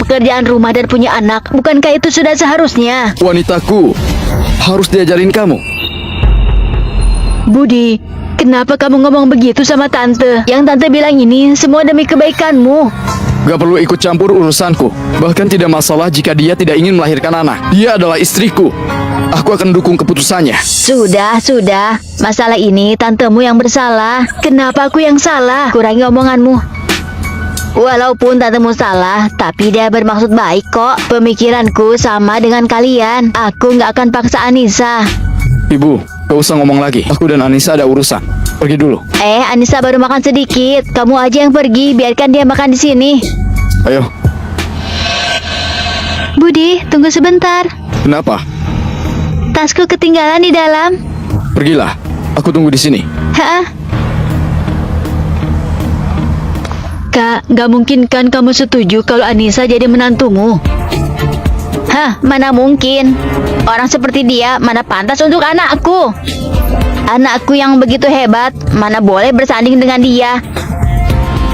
pekerjaan rumah dan punya anak. Bukankah itu sudah seharusnya? Wanitaku harus diajarin kamu. Budi, kenapa kamu ngomong begitu sama tante? Yang tante bilang ini semua demi kebaikanmu. Gak perlu ikut campur urusanku. Bahkan tidak masalah jika dia tidak ingin melahirkan anak. Dia adalah istriku. Aku akan dukung keputusannya. Sudah. Masalah ini tantemu yang bersalah. Kenapa aku yang salah? Kurangi omonganmu. Walaupun tantemu salah, tapi dia bermaksud baik kok. Pemikiranku sama dengan kalian. Aku nggak akan paksa Anissa. Ibu, gak usah ngomong lagi. Aku dan Anissa ada urusan. Pergi dulu. Anissa baru makan sedikit. Kamu aja yang pergi, biarkan dia makan di sini. Ayo. Budi, tunggu sebentar. Kenapa? Tasku ketinggalan di dalam. Pergilah. Aku tunggu di sini. Kak, gak mungkin kan kamu setuju kalau Anissa jadi menantumu? Mana mungkin. Orang seperti dia mana pantas untuk anakku. Anakku yang begitu hebat, mana boleh bersanding dengan dia.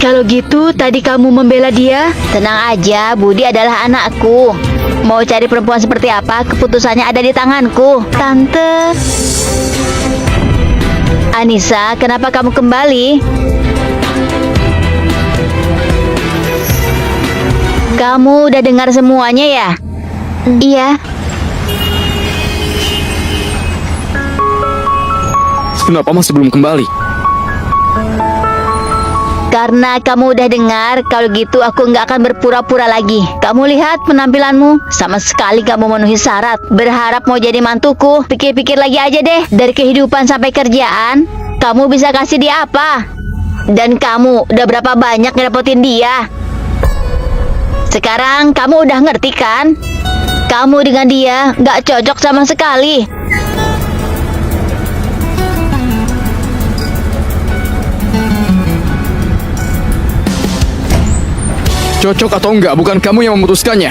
Kalau gitu, tadi kamu membela dia? Tenang aja, Budi adalah anakku. Mau cari perempuan seperti apa, keputusannya ada di tanganku. Tante. Anissa, kenapa kamu kembali? Kamu udah dengar semuanya ya? Iya. Kenapa masih belum kembali? Karena kamu udah dengar, kalau gitu aku nggak akan berpura-pura lagi. Kamu lihat penampilanmu, sama sekali gak memenuhi syarat. Berharap mau jadi mantuku, pikir-pikir lagi aja deh. Dari kehidupan sampai kerjaan, kamu bisa kasih dia apa? Dan kamu udah berapa banyak ngerepotin dia? Sekarang kamu udah ngerti kan? Kamu dengan dia nggak cocok sama sekali. Cocok atau enggak, bukan kamu yang memutuskannya.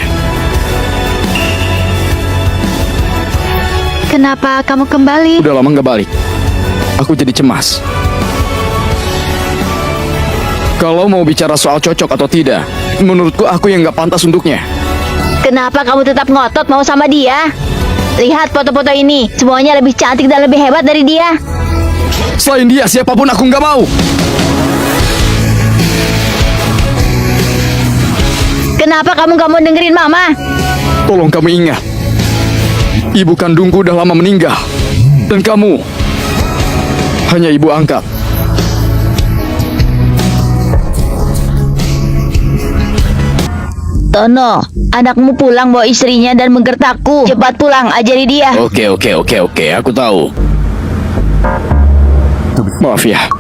Kenapa kamu kembali? Udah lama nggak balik. Aku jadi cemas. Kalau mau bicara soal cocok atau tidak, menurutku aku yang nggak pantas untuknya. Kenapa kamu tetap ngotot mau sama dia? Lihat foto-foto ini, semuanya lebih cantik dan lebih hebat dari dia. Selain dia, siapapun aku nggak mau. Kenapa kamu gak mau dengerin mama? Tolong kamu ingat, ibu kandungku udah lama meninggal. Dan kamu hanya ibu angkat. Tono, anakmu pulang bawa istrinya dan menggertakku. Cepat pulang, ajari dia. Oke, aku tahu. Maaf ya,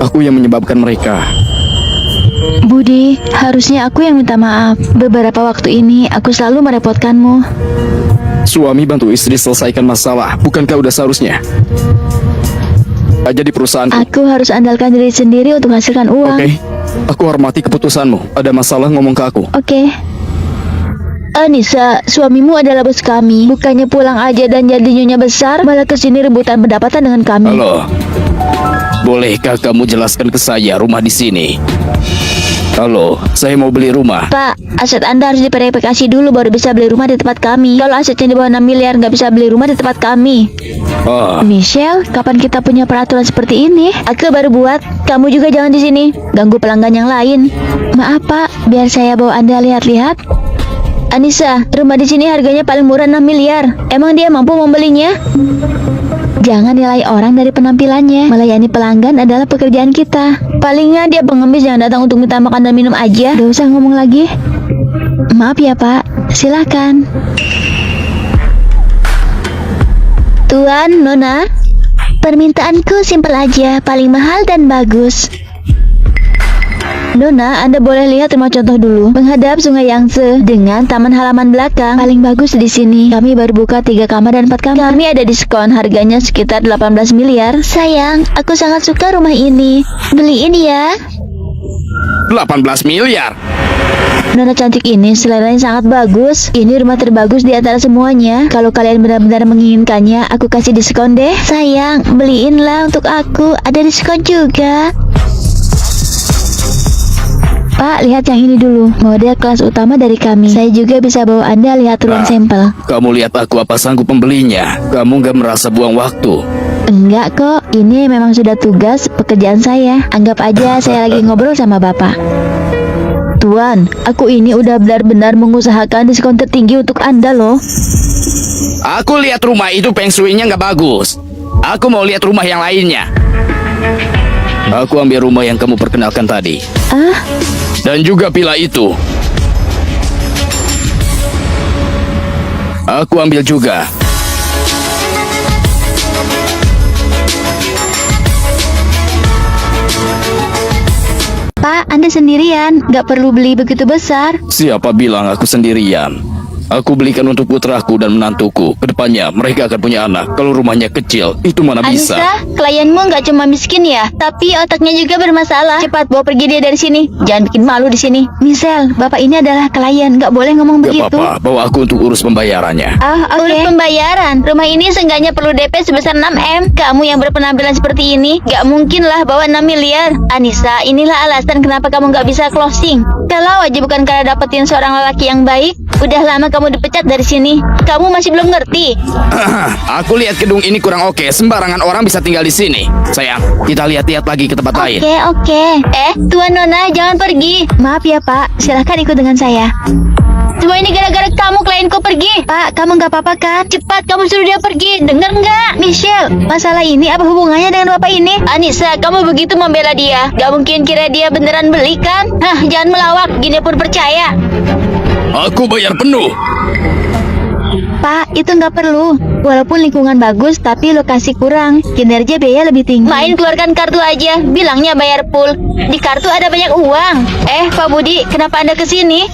aku yang menyebabkan mereka. Budi, harusnya aku yang minta maaf. Beberapa waktu ini aku selalu merepotkanmu. Suami bantu istri selesaikan masalah, bukankah udah seharusnya? Aja di perusahaanku. Aku harus andalkan diri sendiri untuk menghasilkan uang. Oke, aku hormati keputusanmu. Ada masalah ngomong ke aku. Oke. Anissa, suamimu adalah bos kami. Bukannya pulang aja dan jadi nyonya besar, malah kesini rebutan pendapatan dengan kami. Halo, bolehkah kamu jelaskan ke saya rumah di sini? Halo, saya mau beli rumah. Pak, aset Anda harus diverifikasi dulu baru bisa beli rumah di tempat kami. Kalau asetnya di bawah 6 miliar nggak bisa beli rumah di tempat kami. Michelle, kapan kita punya peraturan seperti ini? Aku baru buat. Kamu juga jangan di sini. Ganggu pelanggan yang lain. Maaf Pak, biar saya bawa Anda lihat-lihat. Anissa, rumah di sini harganya paling murah 6 miliar. Emang dia mampu membelinya? Jangan nilai orang dari penampilannya. Melayani pelanggan adalah pekerjaan kita. Palingnya dia pengemis yang datang untuk minta makan dan minum aja. Gak usah ngomong lagi. Maaf ya Pak, silakan. Tuan, Nona, permintaanku simpel aja, paling mahal dan bagus. Nona, Anda boleh lihat rumah contoh dulu. Menghadap Sungai Yangtze dengan taman halaman belakang. Paling bagus di sini. Kami baru buka 3 kamar dan 4 kamar. Kami ada diskon, harganya sekitar 18 miliar. Sayang, aku sangat suka rumah ini. Beliin ya. 18 miliar. Nona cantik ini seleranya sangat bagus. Ini rumah terbagus di antara semuanya. Kalau kalian benar-benar menginginkannya, aku kasih diskon deh. Sayang, beliinlah untuk aku. Ada diskon juga. Pak, lihat yang ini dulu. Model kelas utama dari kami. Saya juga bisa bawa Anda lihat ruang sampel. Kamu lihat aku apa sanggup membelinya. Kamu gak merasa buang waktu. Enggak kok, ini memang sudah tugas pekerjaan saya. Anggap aja saya lagi ngobrol sama Bapak. Tuan, aku ini udah benar-benar mengusahakan diskon tertinggi untuk Anda loh. Aku lihat rumah itu feng shui-nya nggak bagus. Aku mau lihat rumah yang lainnya. Aku ambil rumah yang kamu perkenalkan tadi. Ah, Dan juga pila itu. Aku ambil juga. Pak, Anda sendirian. Gak perlu beli begitu besar. Siapa bilang aku sendirian? Aku belikan untuk putraku dan menantuku. Kedepannya mereka akan punya anak. Kalau rumahnya kecil, itu mana bisa? Anissa, klienmu nggak cuma miskin ya, tapi otaknya juga bermasalah. Cepat bawa pergi dia dari sini. Jangan bikin malu di sini. Michelle, bapak ini adalah klien, nggak boleh ngomong Gak begitu. apa-apa, bawa aku untuk urus pembayarannya. Urus pembayaran. Rumah ini seenggaknya perlu DP sebesar 6M. Kamu yang berpenampilan seperti ini, nggak mungkin lah bawa 6 miliar. Anissa, inilah alasan kenapa kamu nggak bisa closing. Kalau aja bukan karena dapetin seorang lelaki yang baik, udah lama kamu dipecat dari sini. Kamu masih belum ngerti. Aku lihat gedung ini kurang oke. Sembarangan orang bisa tinggal di sini. Sayang, kita lihat-lihat lagi ke tempat lain. Oke. Tuan Nona, jangan pergi. Maaf ya, Pak. Silahkan ikut dengan saya. Semua ini gara-gara kamu, klienku pergi. Pak, kamu nggak apa-apa kan? Cepat, kamu suruh dia pergi. Dengar nggak? Michelle, masalah ini apa hubungannya dengan bapak ini? Anissa, kamu begitu membela dia. Gak mungkin kira dia beneran beli kan? Jangan melawak. Gini pun percaya. Aku bayar penuh. Pak, itu nggak perlu. Walaupun lingkungan bagus, tapi lokasi kurang. Kinerja biaya lebih tinggi. Main keluarkan kartu aja. Bilangnya bayar full. Di kartu ada banyak uang. Pak Budi, kenapa Anda kesini?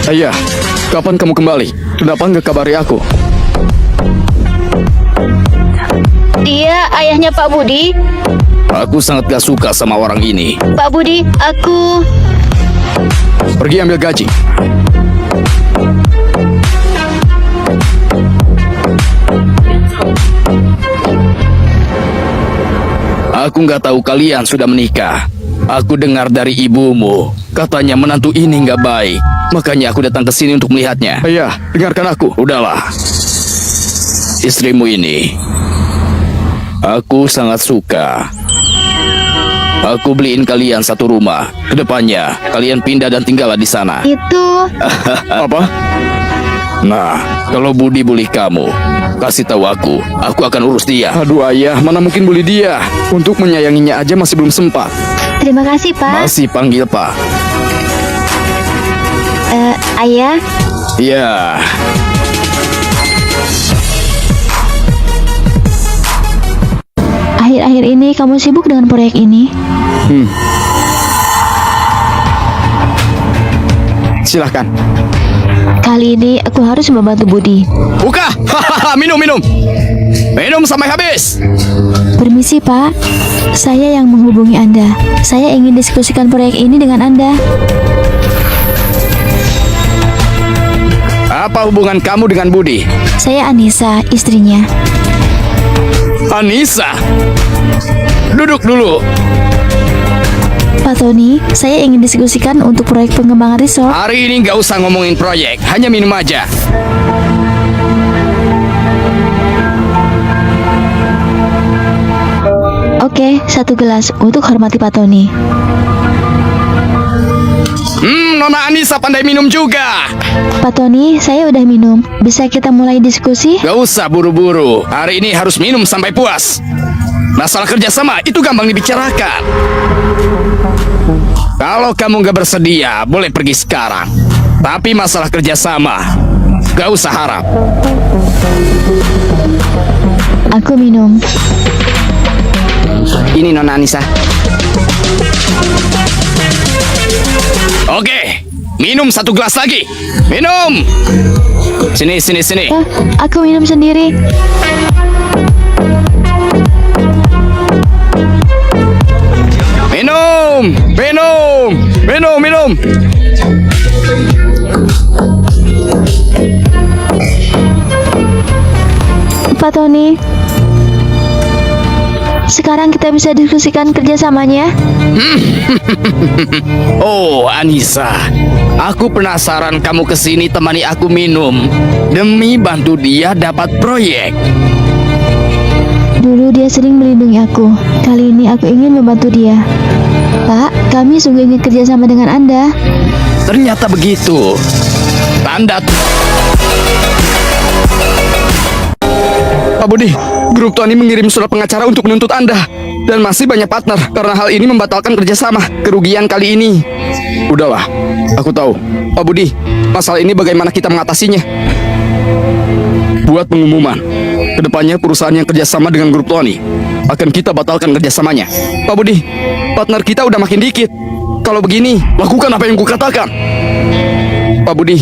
Ayah, kapan kamu kembali? Kenapa nggak kabari aku? Dia ayahnya Pak Budi. Aku sangat gak suka sama orang ini. Pak Budi, aku... Pergi ambil gaji. Aku nggak tahu kalian sudah menikah. Aku dengar dari ibumu, katanya menantu ini nggak baik. Makanya aku datang ke sini untuk melihatnya. Ayah, dengarkan aku. Udahlah. Istrimu ini, aku sangat suka. Aku beliin kalian satu rumah. Kedepannya, kalian pindah dan tinggallah di sana. Itu... Apa? Nah, kalau Budi bully kamu, kasih tahu aku akan urus dia. Aduh ayah, mana mungkin bully dia? Untuk menyayanginya aja masih belum sempat. Terima kasih, Pak. Masih panggil Pak. Ayah, Ya, akhir-akhir ini kamu sibuk dengan proyek ini? silahkan. Kali ini aku harus membantu Budi. Buka! Hahaha, minum. Minum sampai habis. Permisi, Pak. Saya yang menghubungi Anda. Saya ingin diskusikan proyek ini dengan Anda. Apa hubungan kamu dengan Budi? Saya Anissa, istrinya. Anissa. Duduk dulu. Pak Tony, saya ingin diskusikan untuk proyek pengembangan resort. Hari ini nggak usah ngomongin proyek, hanya minum aja. Oke, 1 gelas untuk hormati Pak Tony. Nona Anissa pandai minum juga. Pak Tony, saya udah minum. Bisa kita mulai diskusi? Gak usah buru-buru. Hari ini harus minum sampai puas. Masalah kerjasama itu gampang dibicarakan. Kalau kamu gak bersedia, boleh pergi sekarang. Tapi masalah kerjasama, gak usah harap. Aku minum. Ini Nona Anissa. Oke, minum 1 gelas lagi. Minum. Sini. Aku minum sendiri. Minum. Pak Tony, sekarang kita bisa diskusikan kerjasamanya? Oh, Anissa, aku penasaran kamu kesini temani aku minum demi bantu dia dapat proyek. Dulu dia sering melindungi aku. Kali ini aku ingin membantu dia. Pak, kami sungguh ingin kerjasama dengan Anda. Ternyata begitu. Tanda. Pak Budi, grup Tony mengirim surat pengacara untuk menuntut Anda. Dan masih banyak partner karena hal ini membatalkan kerjasama. Kerugian kali ini. Udahlah, aku tahu. Pak Budi, masalah ini bagaimana kita mengatasinya? Buat pengumuman. Kedepannya perusahaan yang kerjasama dengan grup Tony akan kita batalkan kerjasamanya. Pak Budi, partner kita udah makin dikit. Kalau begini, lakukan apa yang kukatakan. Pak Budi,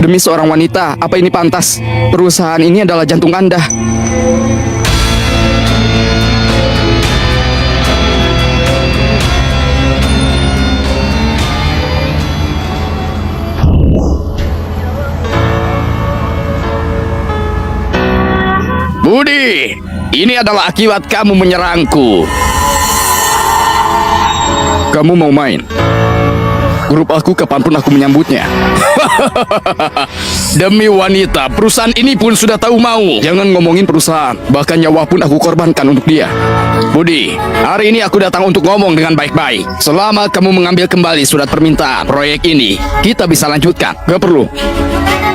demi seorang wanita, apa ini pantas? Perusahaan ini adalah jantung Anda. Budi, ini adalah akibat kamu menyerangku. Kamu mau main? Grup aku kapanpun aku menyambutnya. Demi wanita, perusahaan ini pun sudah tahu mau. Jangan ngomongin perusahaan, bahkan nyawa pun aku korbankan untuk dia. Budi, hari ini aku datang untuk ngomong dengan baik-baik. Selama kamu mengambil kembali surat permintaan proyek ini, kita bisa lanjutkan. Gak perlu.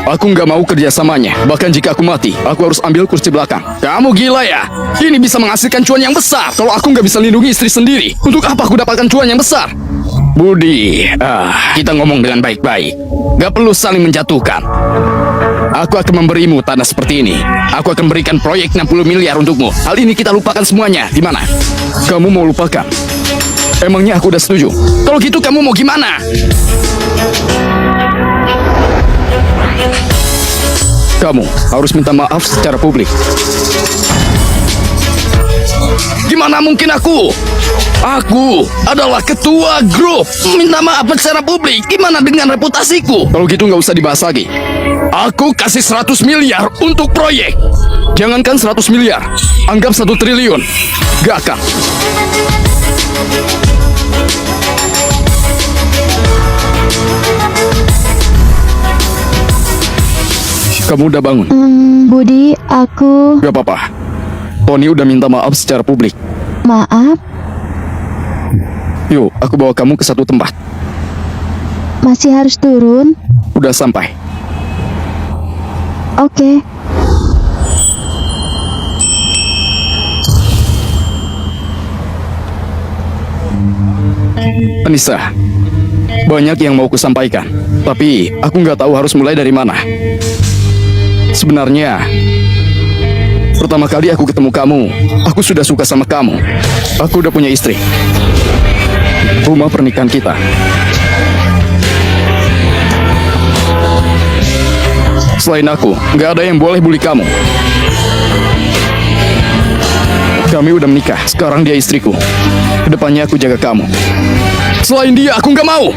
Aku nggak mau kerjasamanya. Bahkan jika aku mati, aku harus ambil kursi belakang. Kamu gila ya? Ini bisa menghasilkan cuan yang besar. Kalau aku nggak bisa lindungi istri sendiri, untuk apa aku dapatkan cuan yang besar? Budi, kita ngomong dengan baik-baik. Gak perlu saling menjatuhkan. Aku akan memberimu tanah seperti ini. Aku akan berikan proyek 60 miliar untukmu. Hal ini kita lupakan semuanya. Di mana? Kamu mau lupakan? Emangnya aku udah setuju? Kalau gitu kamu mau gimana? Kamu harus minta maaf secara publik. Gimana mungkin aku? Aku adalah ketua grup. Minta maaf secara publik. Gimana dengan reputasiku? Kalau gitu nggak usah dibahas lagi. Aku kasih 100 miliar untuk proyek. Jangankan 100 miliar, anggap 1 triliun. Gak akan. Kamu udah bangun? Budi, aku... Gak apa-apa. Tony udah minta maaf secara publik. Maaf, Yuk, aku bawa kamu ke satu tempat. masih harus turun? Udah sampai. Oke. Anissa, banyak yang mau kusampaikan, tapi aku nggak tahu harus mulai dari mana. Sebenarnya, pertama kali aku ketemu kamu, aku sudah suka sama kamu. Aku udah punya istri. Rumah pernikahan kita. Selain aku, nggak ada yang boleh bully kamu. Kami udah menikah, sekarang dia istriku. Kedepannya aku jaga kamu. Selain dia, aku nggak mau.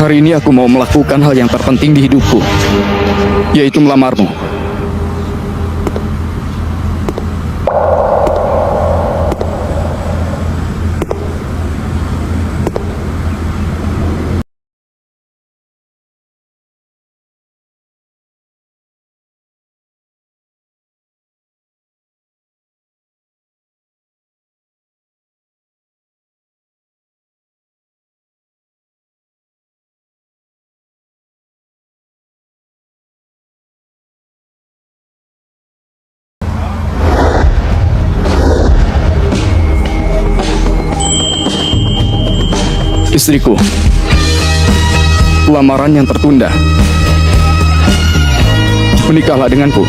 Hari ini aku mau melakukan hal yang terpenting di hidupku, yaitu melamarmu. Istriku, lamaran yang tertunda. Menikahlah denganku.